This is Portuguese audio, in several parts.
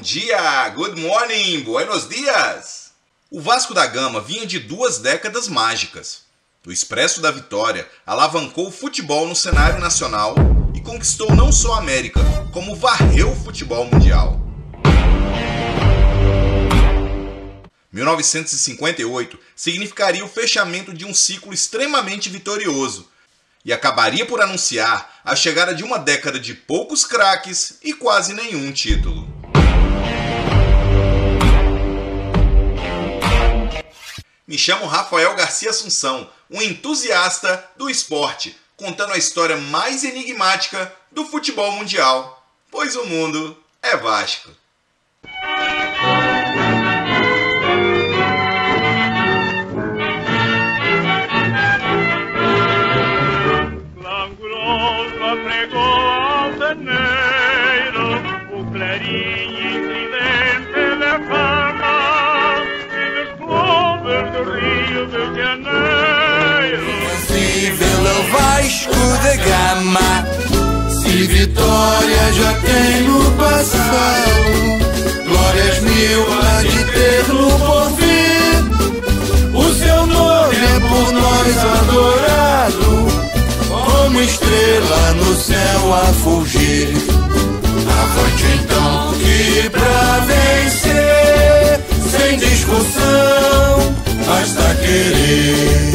dia, good morning, buenos dias! O Vasco da Gama vinha de 2 décadas mágicas. O Expresso da Vitória alavancou o futebol no cenário nacional e conquistou não só a América, como varreu o futebol mundial. 1958 significaria o fechamento de um ciclo extremamente vitorioso e acabaria por anunciar a chegada de uma década de poucos craques e quase nenhum título. Me chamo Rafael Garcia Assunção, um entusiasta do esporte, contando a história mais enigmática do futebol mundial, pois o mundo é Vasco. Invencível é o Vasco da Gama. Se vitória já tem no passado, glórias mil há de ter no porvir. O seu nome é por nós adorado, como estrela no céu a fulgir. Avante então que pra vencer, sem discussão, basta querer.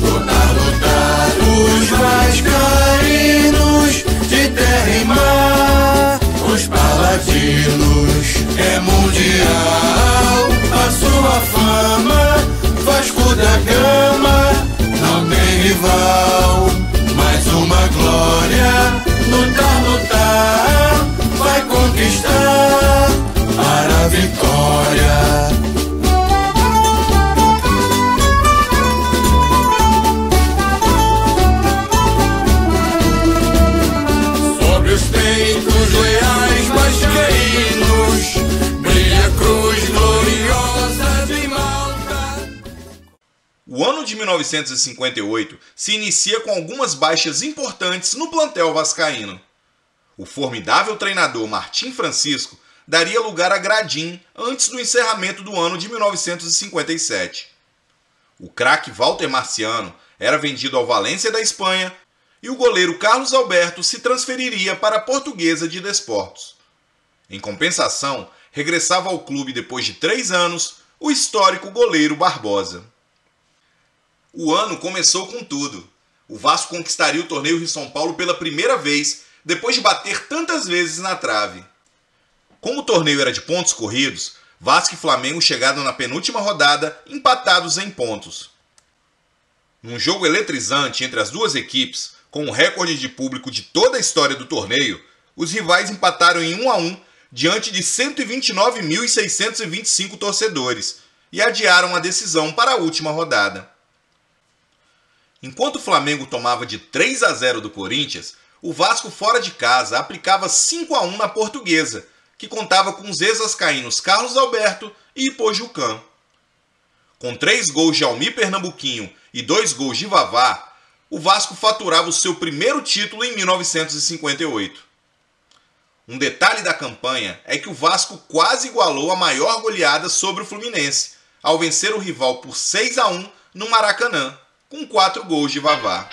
Lutar, os vascaínos de terra e mar, os paladinos, é mundial a sua fama. Vasco da Gama não tem rival, mais uma glória. Lutar, vai conquistar para a vitória. Os leais vascaínos, brilha a cruz gloriosa de Malta. O ano de 1958 se inicia com algumas baixas importantes no plantel vascaíno. O formidável treinador Martim Francisco daria lugar a Gradim antes do encerramento do ano de 1957. O craque Walter Marciano era vendido ao Valência da Espanha e o goleiro Carlos Alberto se transferiria para a Portuguesa de Desportos. Em compensação, regressava ao clube depois de 3 anos o histórico goleiro Barbosa. O ano começou com tudo. O Vasco conquistaria o torneio Rio-São Paulo pela primeira vez, depois de bater tantas vezes na trave. Como o torneio era de pontos corridos, Vasco e Flamengo chegaram na penúltima rodada empatados em pontos. Num jogo eletrizante entre as duas equipes, com o recorde de público de toda a história do torneio, os rivais empataram em 1-1 diante de 129.625 torcedores e adiaram a decisão para a última rodada. Enquanto o Flamengo tomava de 3-0 do Corinthians, o Vasco fora de casa aplicava 5-1 na Portuguesa, que contava com os ex-vascaínos Carlos Alberto e Ipojucam. Com 3 gols de Almir Pernambuquinho e 2 gols de Vavá, o Vasco faturava o seu primeiro título em 1958. Um detalhe da campanha é que o Vasco quase igualou a maior goleada sobre o Fluminense, ao vencer o rival por 6-1 no Maracanã, com 4 gols de Vavá.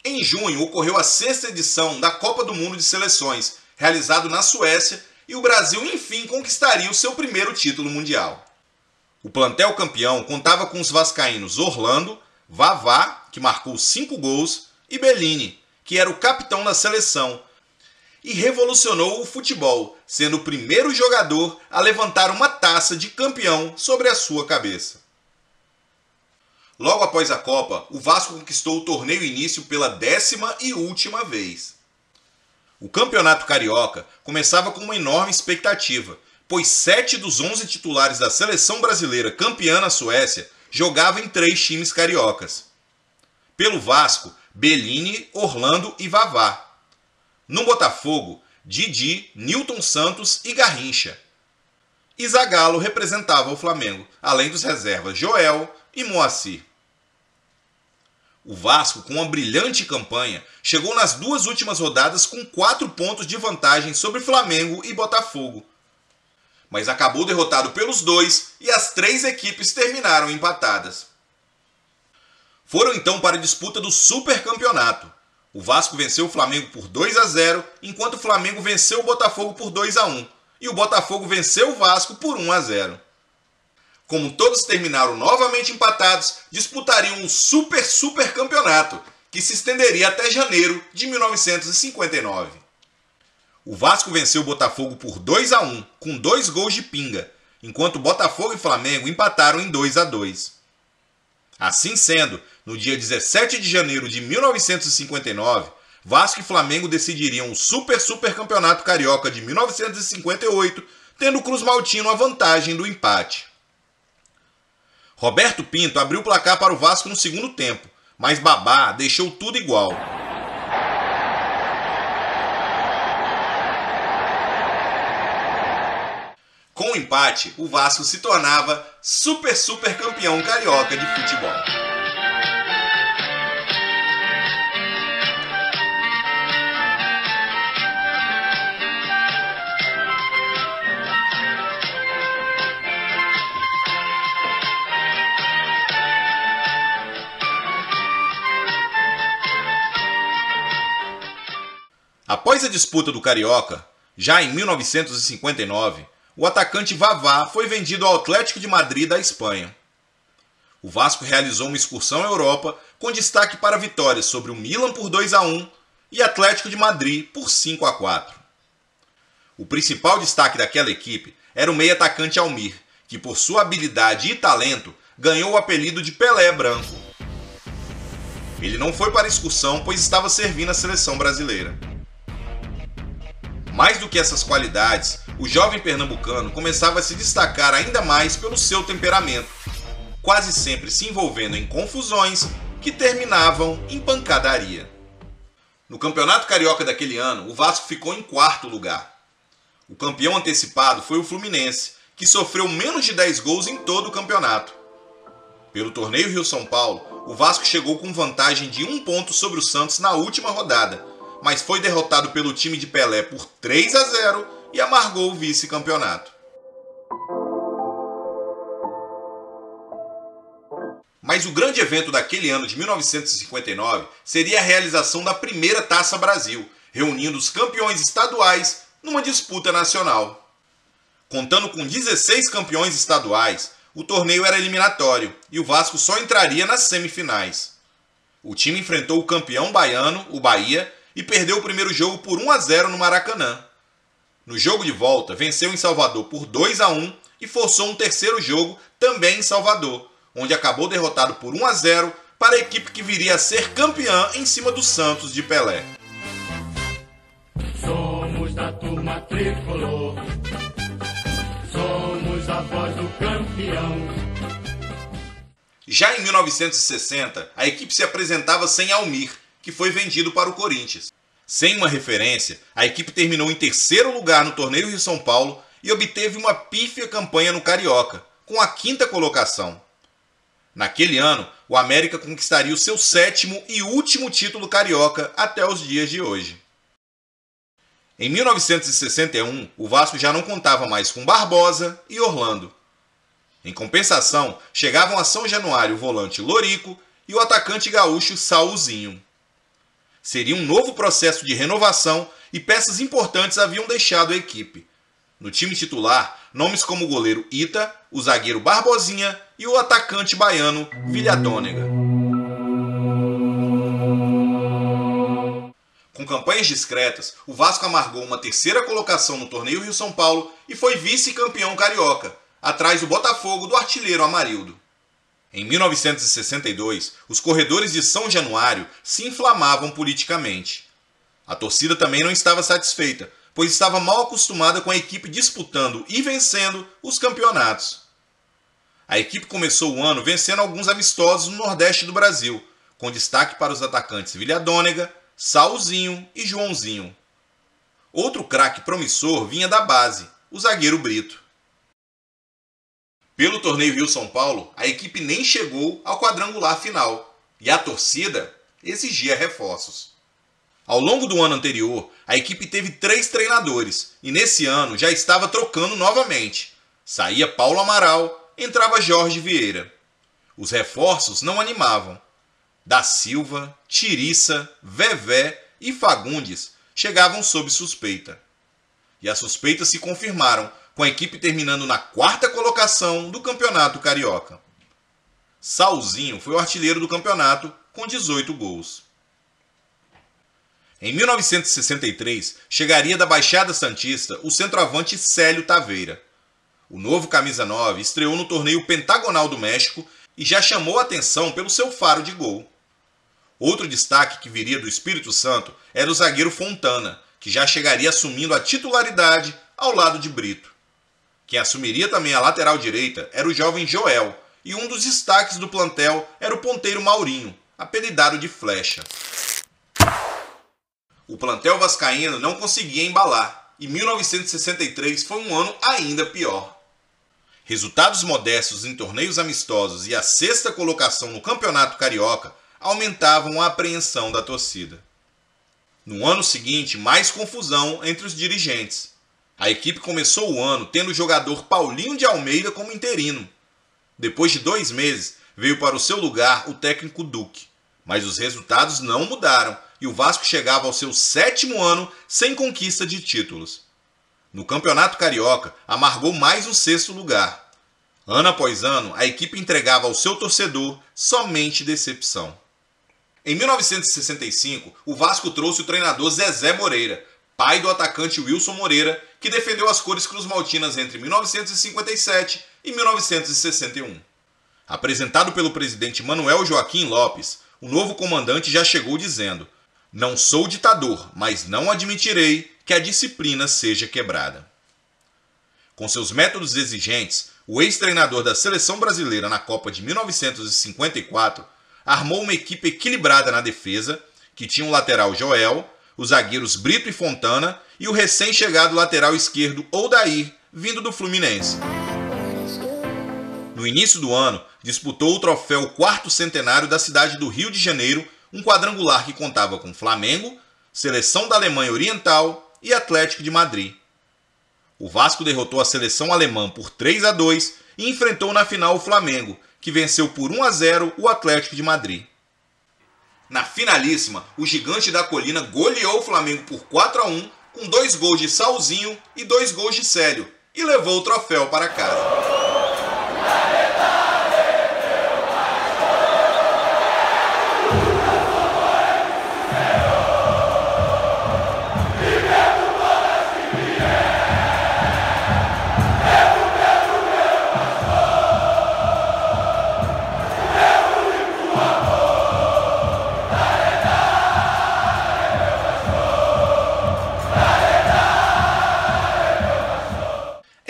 Em junho ocorreu a 6ª edição da Copa do Mundo de Seleções, realizado na Suécia, e o Brasil enfim conquistaria o seu primeiro título mundial. O plantel campeão contava com os vascaínos Orlando, Vavá, que marcou 5 gols, e Bellini, que era o capitão da seleção, e revolucionou o futebol, sendo o primeiro jogador a levantar uma taça de campeão sobre a sua cabeça. Logo após a Copa, o Vasco conquistou o torneio início pela 10ª e última vez. O Campeonato Carioca começava com uma enorme expectativa, pois 7 dos 11 titulares da seleção brasileira campeã na Suécia jogavam em 3 times cariocas. Pelo Vasco, Bellini, Orlando e Vavá. No Botafogo, Didi, Nilton Santos e Garrincha. E Zagallo representava o Flamengo, além dos reservas Joel e Moacir. O Vasco, com uma brilhante campanha, chegou nas duas últimas rodadas com 4 pontos de vantagem sobre Flamengo e Botafogo. Mas acabou derrotado pelos dois e as 3 equipes terminaram empatadas. Foram então para a disputa do Supercampeonato. O Vasco venceu o Flamengo por 2-0, enquanto o Flamengo venceu o Botafogo por 2-1 e o Botafogo venceu o Vasco por 1-0. Como todos terminaram novamente empatados, disputariam um Supercampeonato, que se estenderia até janeiro de 1959. O Vasco venceu o Botafogo por 2-1, com 2 gols de pinga, enquanto Botafogo e Flamengo empataram em 2-2. Assim sendo, no dia 17 de janeiro de 1959, Vasco e Flamengo decidiriam o Supercampeonato Carioca de 1958, tendo o Cruz Maltino a vantagem do empate. Roberto Pinto abriu o placar para o Vasco no segundo tempo, mas Babá deixou tudo igual. Com o empate, o Vasco se tornava Supercampeão Carioca de futebol. Após a disputa do Carioca, já em 1959, o atacante Vavá foi vendido ao Atlético de Madrid da Espanha. O Vasco realizou uma excursão à Europa com destaque para vitórias sobre o Milan por 2-1 e Atlético de Madrid por 5-4. O principal destaque daquela equipe era o meio-atacante Almir, que por sua habilidade e talento ganhou o apelido de Pelé Branco. Ele não foi para a excursão, pois estava servindo a seleção brasileira. Mais do que essas qualidades, o jovem pernambucano começava a se destacar ainda mais pelo seu temperamento, quase sempre se envolvendo em confusões que terminavam em pancadaria. No Campeonato Carioca daquele ano, o Vasco ficou em 4º lugar. O campeão antecipado foi o Fluminense, que sofreu menos de 10 gols em todo o campeonato. Pelo torneio Rio-São Paulo, o Vasco chegou com vantagem de 1 ponto sobre o Santos na última rodada, mas foi derrotado pelo time de Pelé por 3-0 e amargou o vice-campeonato. Mas o grande evento daquele ano de 1959 seria a realização da primeira Taça Brasil, reunindo os campeões estaduais numa disputa nacional. Contando com 16 campeões estaduais, o torneio era eliminatório e o Vasco só entraria nas semifinais. O time enfrentou o campeão baiano, o Bahia, e perdeu o primeiro jogo por 1-0 no Maracanã. No jogo de volta, venceu em Salvador por 2-1 e forçou um terceiro jogo também em Salvador, onde acabou derrotado por 1-0 para a equipe que viria a ser campeã em cima do Santos de Pelé. Somos da turma tricolor, somos a voz do campeão. Já em 1960, a equipe se apresentava sem Almir, que foi vendido para o Corinthians. Sem uma referência, a equipe terminou em 3º lugar no torneio Rio-São Paulo e obteve uma pífia campanha no Carioca, com a 5ª colocação. Naquele ano, o América conquistaria o seu 7º e último título carioca até os dias de hoje. Em 1961, o Vasco já não contava mais com Barbosa e Orlando. Em compensação, chegavam a São Januário o volante Lorico e o atacante gaúcho Saulzinho. Seria um novo processo de renovação e peças importantes haviam deixado a equipe. No time titular, nomes como o goleiro Ita, o zagueiro Barbosinha e o atacante baiano Villadônega. Com campanhas discretas, o Vasco amargou uma 3ª colocação no torneio Rio-São Paulo e foi vice-campeão carioca, atrás do Botafogo do artilheiro Amarildo. Em 1962, os corredores de São Januário se inflamavam politicamente. A torcida também não estava satisfeita, pois estava mal acostumada com a equipe disputando e vencendo os campeonatos. A equipe começou o ano vencendo alguns amistosos no Nordeste do Brasil, com destaque para os atacantes Villadônega, Saulzinho e Joãozinho. Outro craque promissor vinha da base, o zagueiro Brito. Pelo torneio Rio-São Paulo, a equipe nem chegou ao quadrangular final, e a torcida exigia reforços. Ao longo do ano anterior, a equipe teve 3 treinadores e nesse ano já estava trocando novamente. Saía Paulo Amaral, entrava Jorge Vieira. Os reforços não animavam. Da Silva, Tiriça, Vevé e Fagundes chegavam sob suspeita. E as suspeitas se confirmaram, com a equipe terminando na 4ª colocação do Campeonato Carioca. Salzinho foi o artilheiro do campeonato com 18 gols. Em 1963, chegaria da Baixada Santista o centroavante Célio Taveira. O novo camisa 9 estreou no torneio Pentagonal do México e já chamou a atenção pelo seu faro de gol. Outro destaque que viria do Espírito Santo era o zagueiro Fontana, que já chegaria assumindo a titularidade ao lado de Brito. Quem assumiria também a lateral direita era o jovem Joel, e um dos destaques do plantel era o ponteiro Maurinho, apelidado de Flecha. O plantel vascaíno não conseguia embalar, e 1963 foi um ano ainda pior. Resultados modestos em torneios amistosos e a 6ª colocação no Campeonato Carioca aumentavam a apreensão da torcida. No ano seguinte, mais confusão entre os dirigentes. A equipe começou o ano tendo o jogador Paulinho de Almeida como interino. Depois de 2 meses, veio para o seu lugar o técnico Duque. Mas os resultados não mudaram e o Vasco chegava ao seu 7º ano sem conquista de títulos. No Campeonato Carioca, amargou mais um 6º lugar. Ano após ano, a equipe entregava ao seu torcedor somente decepção. Em 1965, o Vasco trouxe o treinador Zezé Moreira, pai do atacante Wilson Moreira, que defendeu as cores cruzmaltinas entre 1957 e 1961. Apresentado pelo presidente Manuel Joaquim Lopes, o novo comandante já chegou dizendo: "Não sou ditador, mas não admitirei que a disciplina seja quebrada." Com seus métodos exigentes, o ex-treinador da seleção brasileira na Copa de 1954 armou uma equipe equilibrada na defesa, que tinha o lateral Joel, os zagueiros Brito e Fontana e o recém-chegado lateral esquerdo Odair, vindo do Fluminense. No início do ano, disputou o troféu 4º centenário da cidade do Rio de Janeiro, um quadrangular que contava com Flamengo, Seleção da Alemanha Oriental e Atlético de Madrid. O Vasco derrotou a seleção alemã por 3-2 e enfrentou na final o Flamengo, que venceu por 1-0 o Atlético de Madrid. Na finalíssima, o gigante da colina goleou o Flamengo por 4-1, com 2 gols de Salzinho e 2 gols de Célio, e levou o troféu para casa.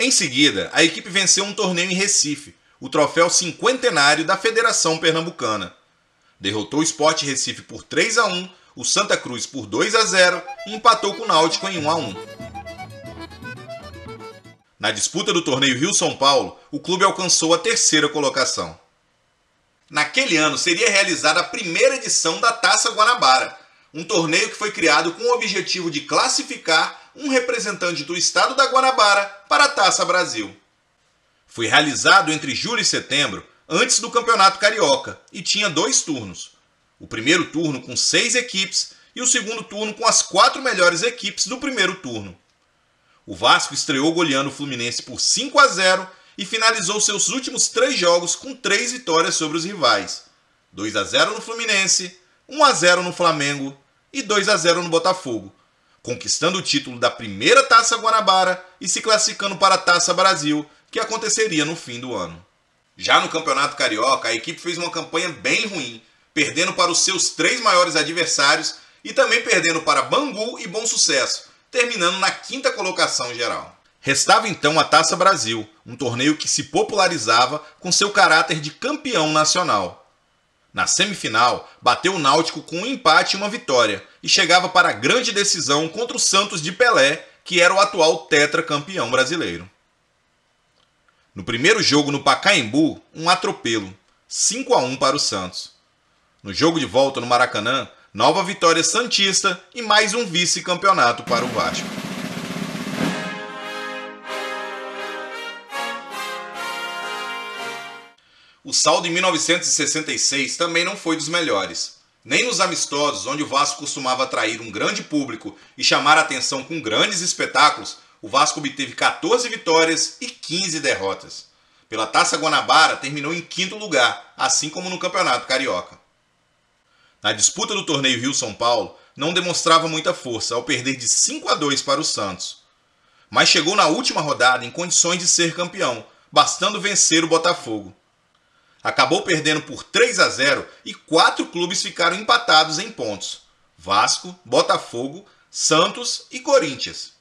Em seguida, a equipe venceu um torneio em Recife, o troféu cinquentenário da Federação Pernambucana. Derrotou o Sport Recife por 3-1, o Santa Cruz por 2-0 e empatou com o Náutico em 1-1. Na disputa do torneio Rio-São Paulo, o clube alcançou a 3ª colocação. Naquele ano seria realizada a primeira edição da Taça Guanabara, um torneio que foi criado com o objetivo de classificar um representante do estado da Guanabara para a Taça Brasil. Foi realizado entre julho e setembro, antes do Campeonato Carioca, e tinha 2 turnos. O primeiro turno com 6 equipes e o segundo turno com as 4 melhores equipes do primeiro turno. O Vasco estreou goleando o Fluminense por 5-0 e finalizou seus últimos 3 jogos com 3 vitórias sobre os rivais. 2-0 no Fluminense, 1-0 no Flamengo e 2-0 no Botafogo, conquistando o título da primeira Taça Guanabara e se classificando para a Taça Brasil, que aconteceria no fim do ano. Já no Campeonato Carioca, a equipe fez uma campanha bem ruim, perdendo para os seus 3 maiores adversários e também perdendo para Bangu e Bom Sucesso, terminando na 5ª colocação geral. Restava então a Taça Brasil, um torneio que se popularizava com seu caráter de campeão nacional. Na semifinal, bateu o Náutico com um empate e uma vitória, e chegava para a grande decisão contra o Santos de Pelé, que era o atual tetracampeão brasileiro. No primeiro jogo no Pacaembu, um atropelo, 5-1 para o Santos. No jogo de volta no Maracanã, nova vitória santista e mais um vice-campeonato para o Vasco. O saldo em 1966 também não foi dos melhores. Nem nos amistosos, onde o Vasco costumava atrair um grande público e chamar a atenção com grandes espetáculos, o Vasco obteve 14 vitórias e 15 derrotas. Pela Taça Guanabara, terminou em 5º lugar, assim como no Campeonato Carioca. Na disputa do torneio Rio-São Paulo, não demonstrava muita força ao perder de 5-2 para o Santos. Mas chegou na última rodada em condições de ser campeão, bastando vencer o Botafogo. Acabou perdendo por 3-0 e 4 clubes ficaram empatados em pontos: Vasco, Botafogo, Santos e Corinthians.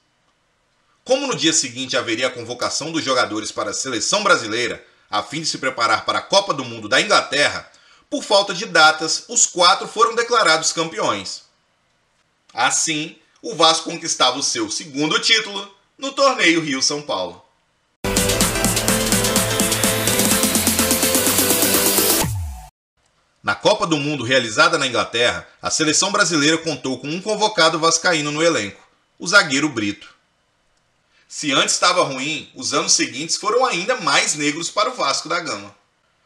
Como no dia seguinte haveria a convocação dos jogadores para a seleção brasileira, a fim de se preparar para a Copa do Mundo da Inglaterra, por falta de datas, os 4 foram declarados campeões. Assim, o Vasco conquistava o seu 2º título no torneio Rio-São Paulo. Na Copa do Mundo realizada na Inglaterra, a seleção brasileira contou com um convocado vascaíno no elenco, o zagueiro Brito. Se antes estava ruim, os anos seguintes foram ainda mais negros para o Vasco da Gama.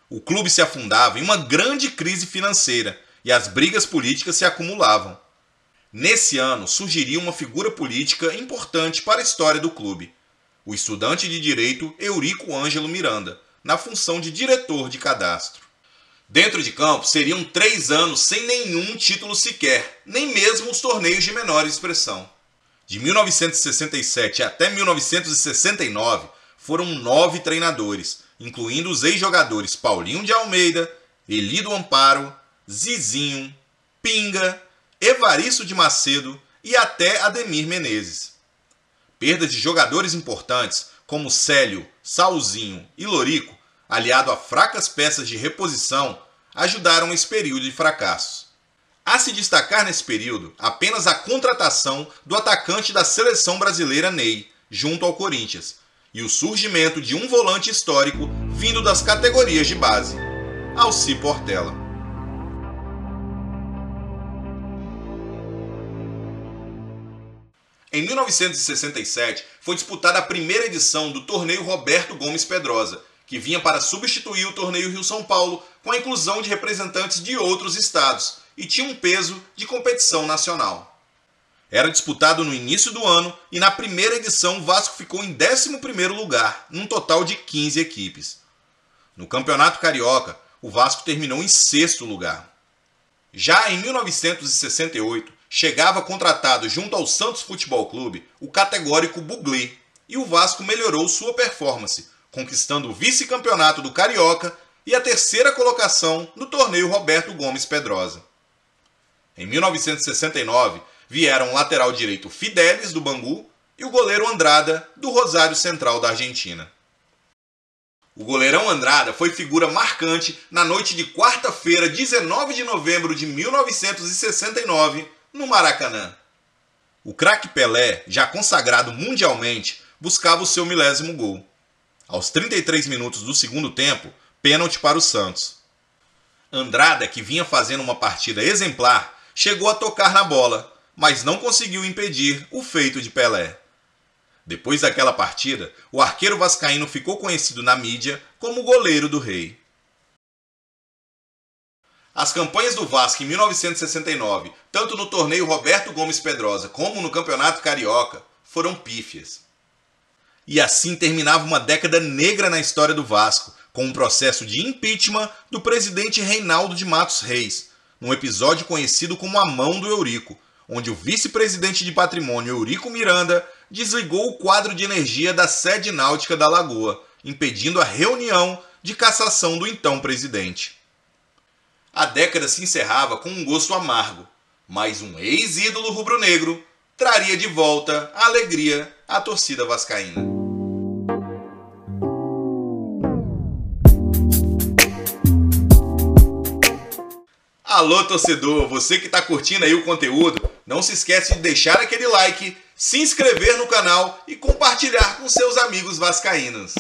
O clube se afundava em uma grande crise financeira e as brigas políticas se acumulavam. Nesse ano, surgiria uma figura política importante para a história do clube, o estudante de direito Eurico Ângelo Miranda, na função de diretor de cadastro. Dentro de campo, seriam 3 anos sem nenhum título sequer, nem mesmo os torneios de menor expressão. De 1967 até 1969, foram 9 treinadores, incluindo os ex-jogadores Paulinho de Almeida, Elido Amparo, Zizinho, Pinga, Evaristo de Macedo e até Ademir Menezes. Perdas de jogadores importantes, como Célio, Saulzinho e Lorico, aliado a fracas peças de reposição, ajudaram esse período de fracassos. A se destacar nesse período apenas a contratação do atacante da seleção brasileira Ney, junto ao Corinthians, e o surgimento de um volante histórico vindo das categorias de base, Alci Portela. Em 1967, foi disputada a primeira edição do torneio Roberto Gomes Pedrosa, que vinha para substituir o torneio Rio-São Paulo com a inclusão de representantes de outros estados e tinha um peso de competição nacional. Era disputado no início do ano e na primeira edição o Vasco ficou em 11º lugar, num total de 15 equipes. No Campeonato Carioca, o Vasco terminou em 6º lugar. Já em 1968, chegava contratado junto ao Santos Futebol Clube o categórico Bugli e o Vasco melhorou sua performance, conquistando o vice-campeonato do Carioca e a 3ª colocação no torneio Roberto Gomes Pedrosa. Em 1969, vieram o lateral direito Fidelis, do Bangu, e o goleiro Andrada, do Rosário Central da Argentina. O goleirão Andrada foi figura marcante na noite de quarta-feira, 19 de novembro de 1969, no Maracanã. O craque Pelé, já consagrado mundialmente, buscava o seu 1000º gol. Aos 33 minutos do segundo tempo, pênalti para o Santos. Andrada, que vinha fazendo uma partida exemplar, chegou a tocar na bola, mas não conseguiu impedir o feito de Pelé. Depois daquela partida, o arqueiro vascaíno ficou conhecido na mídia como o goleiro do rei. As campanhas do Vasco em 1969, tanto no torneio Roberto Gomes Pedrosa como no Campeonato Carioca, foram pífias. E assim terminava uma década negra na história do Vasco, com um processo de impeachment do presidente Reinaldo de Matos Reis, num episódio conhecido como a mão do Eurico, onde o vice-presidente de patrimônio Eurico Miranda desligou o quadro de energia da sede náutica da Lagoa, impedindo a reunião de cassação do então presidente. A década se encerrava com um gosto amargo, mas um ex-ídolo rubro-negro traria de volta a alegria à torcida vascaína. Alô, torcedor, você que está curtindo aí o conteúdo, não se esquece de deixar aquele like, se inscrever no canal e compartilhar com seus amigos vascaínos.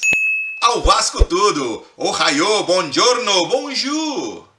Ao Vasco tudo! Ohayô, buongiorno, bonjour!